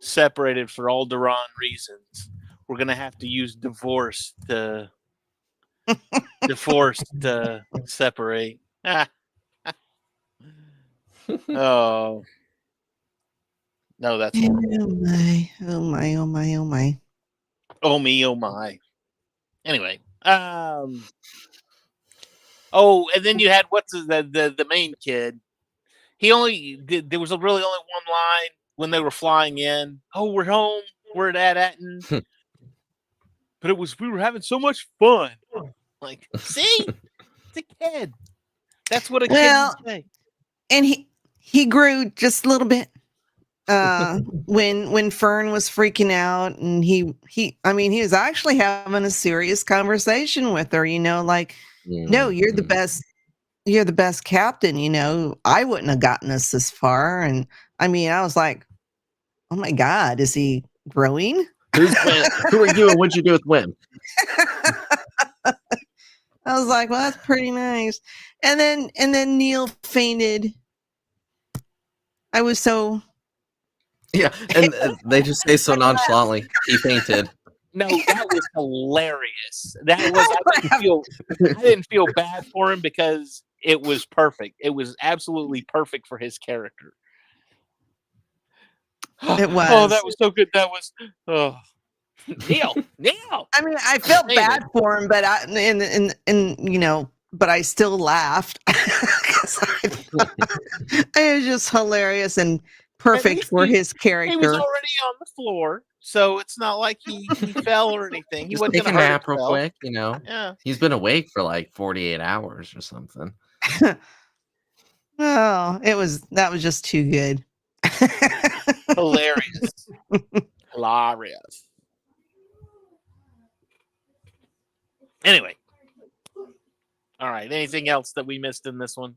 Speaker 1: separated for Alderaan reasons. We're gonna have to use divorce to separate. Oh no, that's horrible.
Speaker 2: Oh my.
Speaker 1: Oh me, oh my. Anyway, and then you had what's the main kid. There was really only one line when they were flying in. Oh, we're home. We're at Atten. But we were having so much fun. Like, see? It's a kid. That's what a kid would say.
Speaker 2: And he grew just a little bit. When Fern was freaking out, and he was actually having a serious conversation with her, like, no, you're the best. You're the best captain, I wouldn't have gotten us this far. And I was like, oh my God, is he growing?
Speaker 5: Who's Wim? Who are you and what'd you do with Wim?
Speaker 2: I was like, well, that's pretty nice. And then Neel fainted. I was so
Speaker 5: Yeah, and they just say so nonchalantly, he fainted.
Speaker 1: No, that was hilarious. That was I didn't feel bad for him because it was perfect. It was absolutely perfect for his character.
Speaker 2: It was.
Speaker 1: Oh, that was so good. That was Neel.
Speaker 2: I mean, I felt bad for him, but but I still laughed. 'Cause it was just hilarious and perfect for his character.
Speaker 1: He was already on the floor, so it's not like he fell or anything. He wasn't
Speaker 5: take a
Speaker 1: gonna hurt
Speaker 5: nap real
Speaker 1: himself.
Speaker 5: quick,
Speaker 1: Yeah.
Speaker 5: He's been awake for like 48 hours or something.
Speaker 2: Oh, that was just too good.
Speaker 1: Hilarious. Hilarious. Anyway. All right. Anything else that we missed in this one?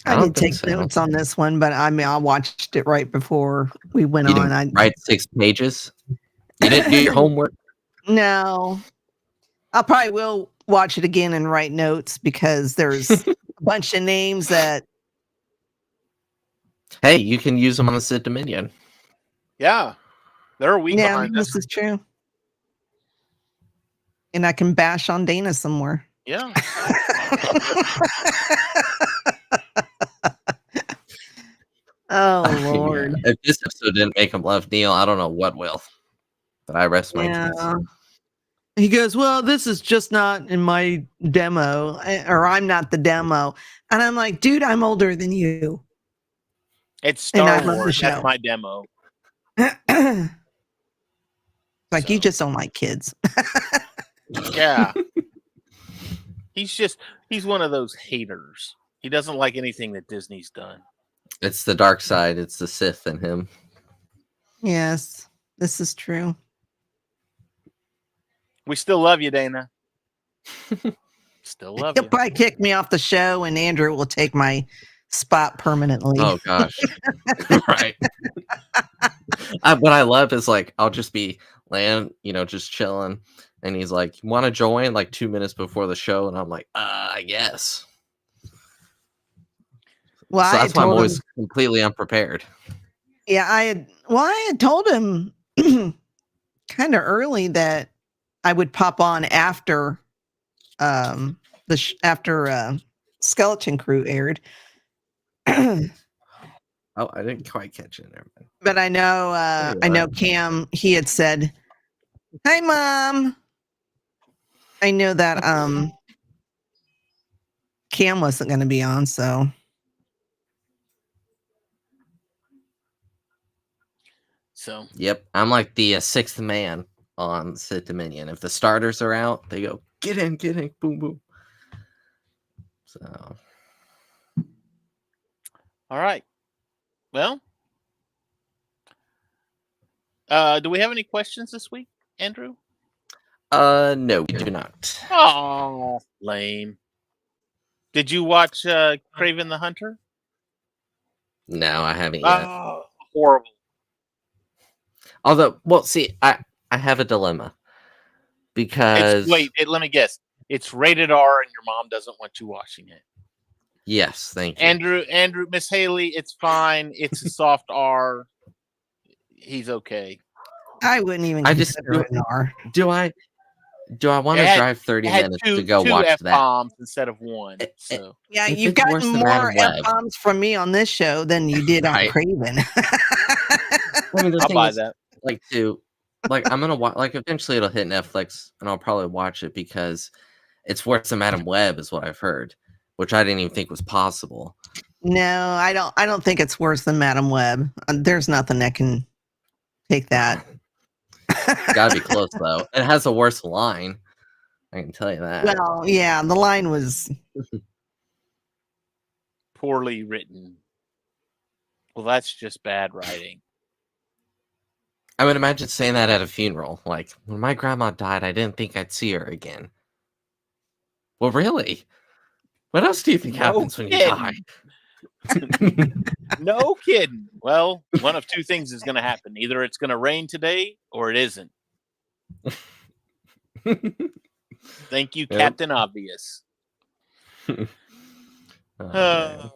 Speaker 2: I did take notes on this one, but I mean, I watched it right before we went
Speaker 5: You
Speaker 2: on.
Speaker 5: didn't write 6 pages? You didn't do your homework?
Speaker 2: No. I probably will watch it again and write notes because there's a bunch of names that.
Speaker 5: Hey, you can use them on the Sid Dominion.
Speaker 1: Yeah. They're a week behind us.
Speaker 2: This is true. And I can bash on Dana some more.
Speaker 1: Yeah.
Speaker 2: Oh, Lord.
Speaker 5: If this episode didn't make him love Neel, I don't know what will. But I rest my case.
Speaker 2: He goes, well, this is just not in my demo, or I'm not the demo. And I'm like, dude, I'm older than you.
Speaker 1: It's Star Wars. That's my demo.
Speaker 2: Like, you just don't like kids.
Speaker 1: Yeah. He's one of those haters. He doesn't like anything that Disney's done.
Speaker 5: It's the dark side. It's the Sith in him.
Speaker 2: Yes, this is true.
Speaker 1: We still love you, Dana. Still love you.
Speaker 2: He'll probably kick me off the show, and Andrew will take my spot permanently.
Speaker 5: Oh, gosh. Right. What I love is, like, I'll just be laying, just chilling. And he's like, you want to join? Like 2 minutes before the show. And I'm like, I guess.
Speaker 2: Well,
Speaker 5: so that's why I'm always completely unprepared.
Speaker 2: Yeah, I had told him kind of early that I would pop on after Skeleton Crew aired.
Speaker 5: Oh, I didn't quite catch it there.
Speaker 2: But I know Cam, he had said, "Hi, Mom." I know that Cam wasn't going to be on, so.
Speaker 5: Yep, I'm like the 6th man on Sith Dominion. If the starters are out, they go, get in, boom, boom. So.
Speaker 1: All right. Well, do we have any questions this week, Andrew?
Speaker 5: No, we do not.
Speaker 1: Oh, lame. Did you watch Kraven the Hunter?
Speaker 5: No, I haven't yet.
Speaker 1: Oh, horrible.
Speaker 5: Although, well, see, I have a dilemma because
Speaker 1: let me guess. It's rated R, and your mom doesn't want you watching it.
Speaker 5: Yes, thank you,
Speaker 1: Andrew, Miss Haley. It's fine. It's a soft R. He's okay.
Speaker 2: I wouldn't even consider it an R.
Speaker 5: Do I want to drive 30 minutes to go watch
Speaker 1: F-bombs
Speaker 5: that?
Speaker 1: F-bombs instead of one. So.
Speaker 2: Yeah, you've gotten more F-bombs from me on this show than you did on Kraven.
Speaker 5: I mean,
Speaker 1: I'll buy that.
Speaker 5: I'm gonna watch. Like, eventually, it'll hit Netflix, and I'll probably watch it because it's worse than Madam Web, is what I've heard, which I didn't even think was possible.
Speaker 2: No, I don't think it's worse than Madam Web. There's nothing that can take that.
Speaker 5: Gotta be close though. It has a worse line. I can tell you that.
Speaker 2: Well, yeah, the line was
Speaker 1: poorly written. Well, that's just bad writing.
Speaker 5: I would imagine saying that at a funeral. Like, when my grandma died, I didn't think I'd see her again. Well, really? What else do you think happens when you die?
Speaker 1: No kidding. Well, one of two things is going to happen. Either it's going to rain today or it isn't. Thank you,
Speaker 5: Yep.
Speaker 1: Captain Obvious.
Speaker 5: Oh,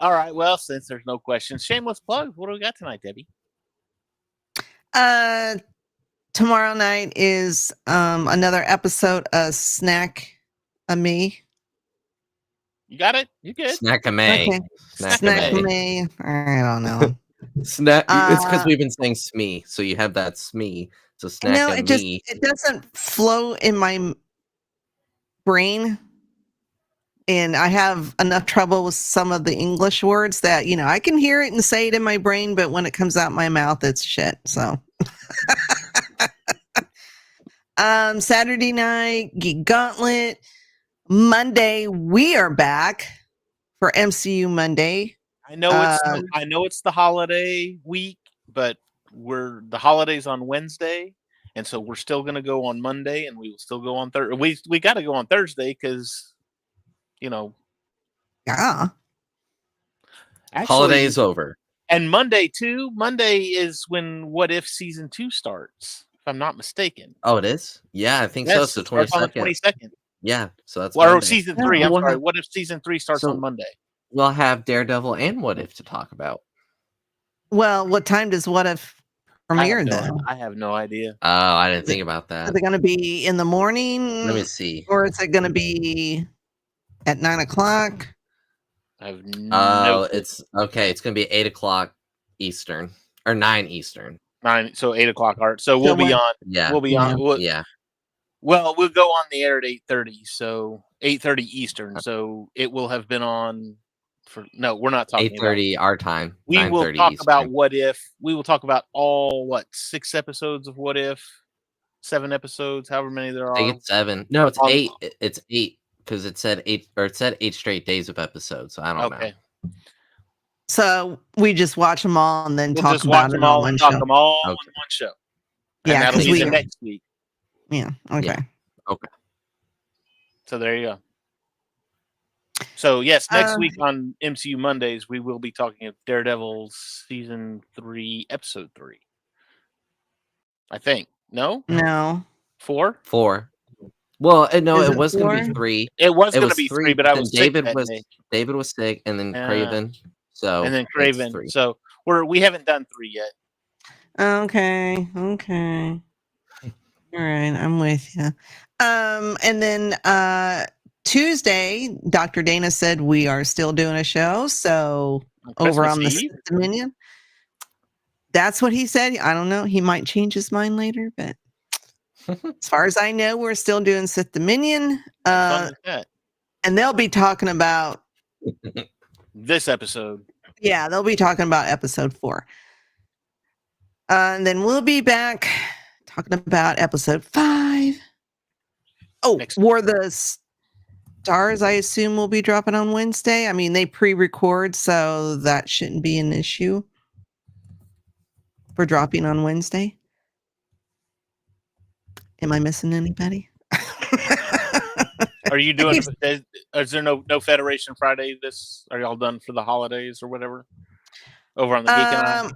Speaker 1: All right. Well, since there's no questions, shameless plug. What do we got tonight, Debbie?
Speaker 2: Tomorrow night is another episode of Snack a Me.
Speaker 1: You got it? You good?
Speaker 5: Snack a May.
Speaker 2: Okay.
Speaker 5: Snack a
Speaker 2: Snack a
Speaker 5: May.
Speaker 2: Me. I don't know.
Speaker 5: Snack. It's because
Speaker 2: Uh,
Speaker 5: we've been saying SME, so you have that SME. So snack
Speaker 2: No,
Speaker 5: a
Speaker 2: it just
Speaker 5: me.
Speaker 2: it doesn't flow in my brain. And I have enough trouble with some of the English words that, I can hear it and say it in my brain, but when it comes out my mouth, it's shit. So Saturday night, Geek Gauntlet. Monday, we are back for MCU Monday.
Speaker 1: I know it's the holiday week, but the holidays on Wednesday, and so we're still going to go on Monday, and we will still go on Thursday. We got to go on Thursday because,
Speaker 2: Yeah.
Speaker 1: actually,
Speaker 5: Holiday is over.
Speaker 1: And Monday too. Monday is when What If season 2 starts, if I'm not mistaken.
Speaker 5: Oh, it is? Yeah, I think
Speaker 1: Yes,
Speaker 5: so.
Speaker 1: it starts on the 22nd.
Speaker 5: Yeah, so that's
Speaker 1: Or
Speaker 5: Monday.
Speaker 1: season 3. I'm
Speaker 5: we'll
Speaker 1: sorry.
Speaker 5: have-
Speaker 1: What If season 3 starts
Speaker 5: So-
Speaker 1: on Monday?
Speaker 5: We'll have Daredevil and What If to talk about.
Speaker 2: Well, what time does What If premiere then?
Speaker 1: I have no idea.
Speaker 5: Oh, I didn't think about that.
Speaker 2: Is it going to be in the morning?
Speaker 5: Let me see.
Speaker 2: Or is it going to be at 9:00?
Speaker 1: I have
Speaker 5: Oh,
Speaker 1: no.
Speaker 5: it's okay. It's gonna be 8:00 Eastern or 9 Eastern.
Speaker 1: 9. So 8:00 art. So we'll be on.
Speaker 5: Yeah,
Speaker 1: We'll be on.
Speaker 5: yeah.
Speaker 1: Well, we'll go on the air at 8:30. So 8:30 Eastern. So it will have been on for. No, we're not talking.
Speaker 5: 8:30 our time.
Speaker 1: We will
Speaker 5: 9:30
Speaker 1: talk
Speaker 5: Eastern.
Speaker 1: about What If. We will talk about all 6 episodes of What If, 7 episodes, however many there
Speaker 5: I think
Speaker 1: are.
Speaker 5: it's 7. No, it's
Speaker 1: On-
Speaker 5: 8. It's 8 because it said 8 or it said 8 straight days of episodes. So I don't know.
Speaker 2: So we just watch them all and then
Speaker 1: We'll
Speaker 2: talk
Speaker 1: just watch
Speaker 2: about
Speaker 1: them
Speaker 2: it on
Speaker 1: all
Speaker 2: one
Speaker 1: and talk
Speaker 2: show.
Speaker 1: them all
Speaker 5: Okay.
Speaker 1: in one show. And
Speaker 2: Yeah,
Speaker 1: that'll
Speaker 2: because
Speaker 1: be the next week.
Speaker 2: Yeah. Okay.
Speaker 5: Yeah. Okay.
Speaker 1: So there you go. So yes, next
Speaker 2: Uh,
Speaker 1: week on MCU Mondays, we will be talking of Daredevil season 3, episode 3. I think. No?
Speaker 2: No.
Speaker 1: 4?
Speaker 5: 4. Well, no,
Speaker 2: Is
Speaker 5: it
Speaker 2: it
Speaker 5: was going to
Speaker 2: 4?
Speaker 5: be 3.
Speaker 1: It was
Speaker 5: It
Speaker 1: going to
Speaker 5: was
Speaker 1: be
Speaker 5: 3,
Speaker 1: 3, but I
Speaker 5: then
Speaker 1: was sick
Speaker 5: David
Speaker 1: that
Speaker 5: was
Speaker 1: day.
Speaker 5: David was sick, and then
Speaker 1: Yeah.
Speaker 5: Craven. So
Speaker 1: And then
Speaker 5: it's
Speaker 1: Craven.
Speaker 5: 3.
Speaker 1: So we haven't done 3 yet.
Speaker 2: Okay. All right, I'm with you. And then Tuesday, Dr. Dana said we are still doing a show. So over
Speaker 1: Christmas
Speaker 2: on the
Speaker 1: Eve?
Speaker 2: Sixth Dominion. That's what he said. I don't know. He might change his mind later, but as far as I know, we're still doing Sith Dominion.
Speaker 1: Have fun with that.
Speaker 2: And they'll be talking about
Speaker 1: This episode.
Speaker 2: Yeah, they'll be talking about episode 4. And then we'll be back talking about episode 5. Oh, War of the Stars, I assume, will be dropping on Wednesday. I mean, they pre-record, so that shouldn't be an issue for dropping on Wednesday. Am I missing anybody?
Speaker 1: Are you doing? Is there no Federation Friday? Are y'all done for the holidays or whatever? Over on the Geek and I?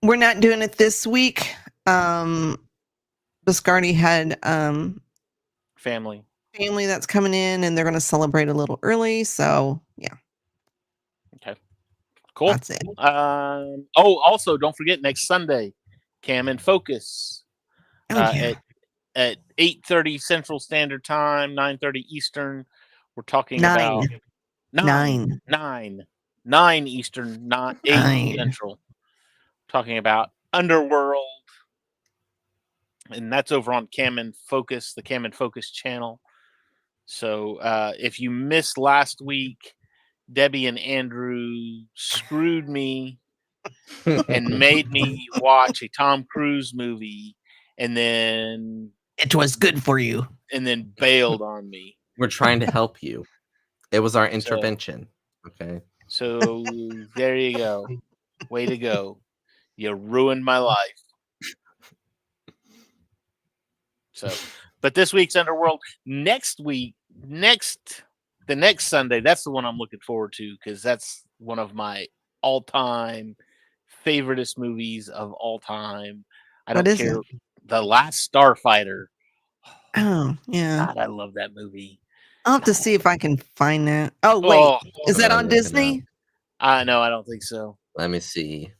Speaker 2: We're not doing it this week. Biscardi had
Speaker 1: family
Speaker 2: that's coming in, and they're going to celebrate a little early. So yeah.
Speaker 1: Okay. Cool.
Speaker 2: That's it.
Speaker 1: Also, don't forget next Sunday, Cam and Focus at 8:30 Central Standard Time, 9:30 Eastern. We're talking about 9 Eastern, not 8 Central. Talking about Underworld, and that's over on Cam and Focus, the Cam and Focus channel. So if you missed last week, Debbie and Andrew screwed me and made me watch a Tom Cruise movie, and then
Speaker 2: it was good for you,
Speaker 1: and then bailed on me.
Speaker 5: We're trying to help you. It was our intervention. Okay.
Speaker 1: So there you go. Way to go. You ruined my life. So, but this week's Underworld. Next the next Sunday, that's the one I'm looking forward to because that's one of my all-time favoriteest movies of all time. I
Speaker 2: What
Speaker 1: don't
Speaker 2: is
Speaker 1: care.
Speaker 2: it?
Speaker 1: The Last Starfighter.
Speaker 2: Oh, yeah.
Speaker 1: God, I love that movie.
Speaker 2: I'll have to see if I can find that. Oh, wait.
Speaker 1: Oh,
Speaker 2: Is that
Speaker 5: I'm
Speaker 2: on
Speaker 5: looking
Speaker 2: Disney?
Speaker 1: no, I don't think so.
Speaker 5: Let me see.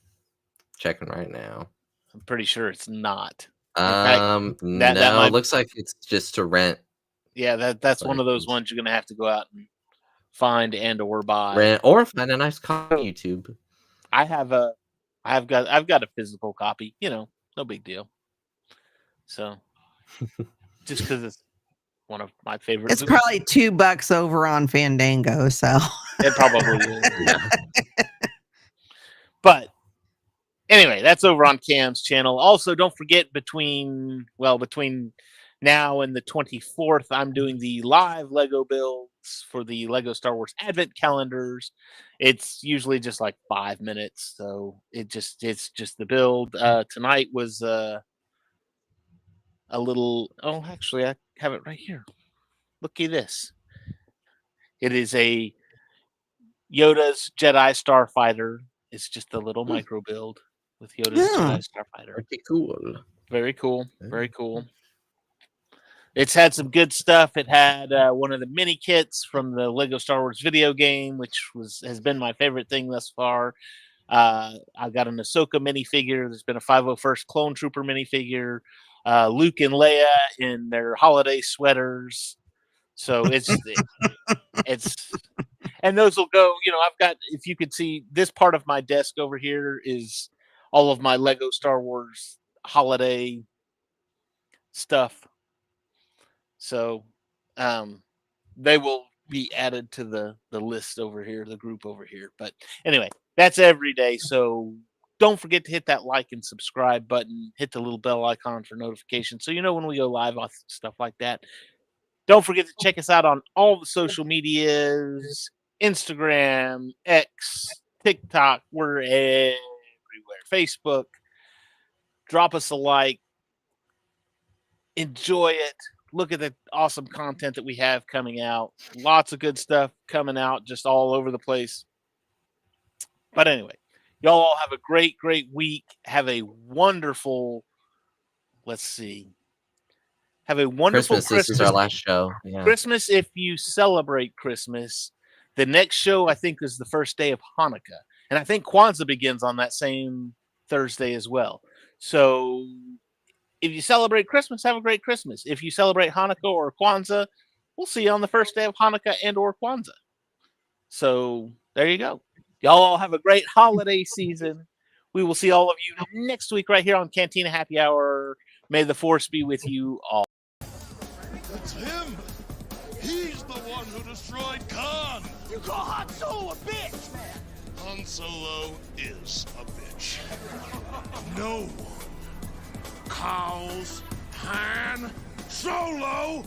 Speaker 5: Checking right now.
Speaker 1: I'm pretty sure it's not. fact, that
Speaker 5: No,
Speaker 1: might-
Speaker 5: looks like it's just to rent.
Speaker 1: Yeah, that's one of those ones you're gonna have to go out and find and or buy.
Speaker 5: Rent or find a nice copy on YouTube.
Speaker 1: I've got a physical copy. No big deal. So just because it's one of my favorite.
Speaker 2: It's
Speaker 1: movies.
Speaker 2: probably $2 over on Fandango. So
Speaker 1: It probably is.
Speaker 5: Yeah.
Speaker 1: But anyway, that's over on Cam's channel. Also, don't forget between now and the 24th, I'm doing the live Lego builds for the Lego Star Wars Advent calendars. It's usually just like 5 minutes, so it's just the build. Tonight was a little. Oh, actually, I have it right here. Look at this. It is a Yoda's Jedi Starfighter. It's just a little micro build with Yoda's Jedi Starfighter.
Speaker 5: Pretty cool.
Speaker 1: Very cool. Very cool. It's had some good stuff. It had one of the mini kits from the Lego Star Wars video game, which has been my favorite thing thus far. I got an Ahsoka minifigure. There's been a 501st Clone Trooper minifigure. Luke and Leia in their holiday sweaters. So it's and those will go. I've got. If you could see this part of my desk over here is all of my Lego Star Wars holiday stuff. So they will be added to the list over here, the group over here. But anyway, that's every day. So don't forget to hit that like and subscribe button. Hit the little bell icon for notifications so you know when we go live on stuff like that. Don't forget to check us out on all the social medias, Instagram, X, TikTok. We're everywhere. Facebook. Drop us a like. Enjoy it. Look at the awesome content that we have coming out. Lots of good stuff coming out just all over the place. But anyway, y'all all have a great, great week. Have a wonderful, have a wonderful Christmas.
Speaker 5: This is our last show. Yeah.
Speaker 1: Christmas, if you celebrate Christmas. The next show, I think, is the first day of Hanukkah. And I think Kwanzaa begins on that same Thursday as well. So if you celebrate Christmas, have a great Christmas. If you celebrate Hanukkah or Kwanzaa, we'll see you on the first day of Hanukkah and or Kwanzaa. So there you go. Y'all all have a great holiday season. We will see all of you next week right here on Cantina Happy Hour. May the Force be with you all.
Speaker 6: It's him. He's the one who destroyed Khan.
Speaker 7: You call Han Solo a bitch, man.
Speaker 6: Han Solo is a bitch. No one calls Han Solo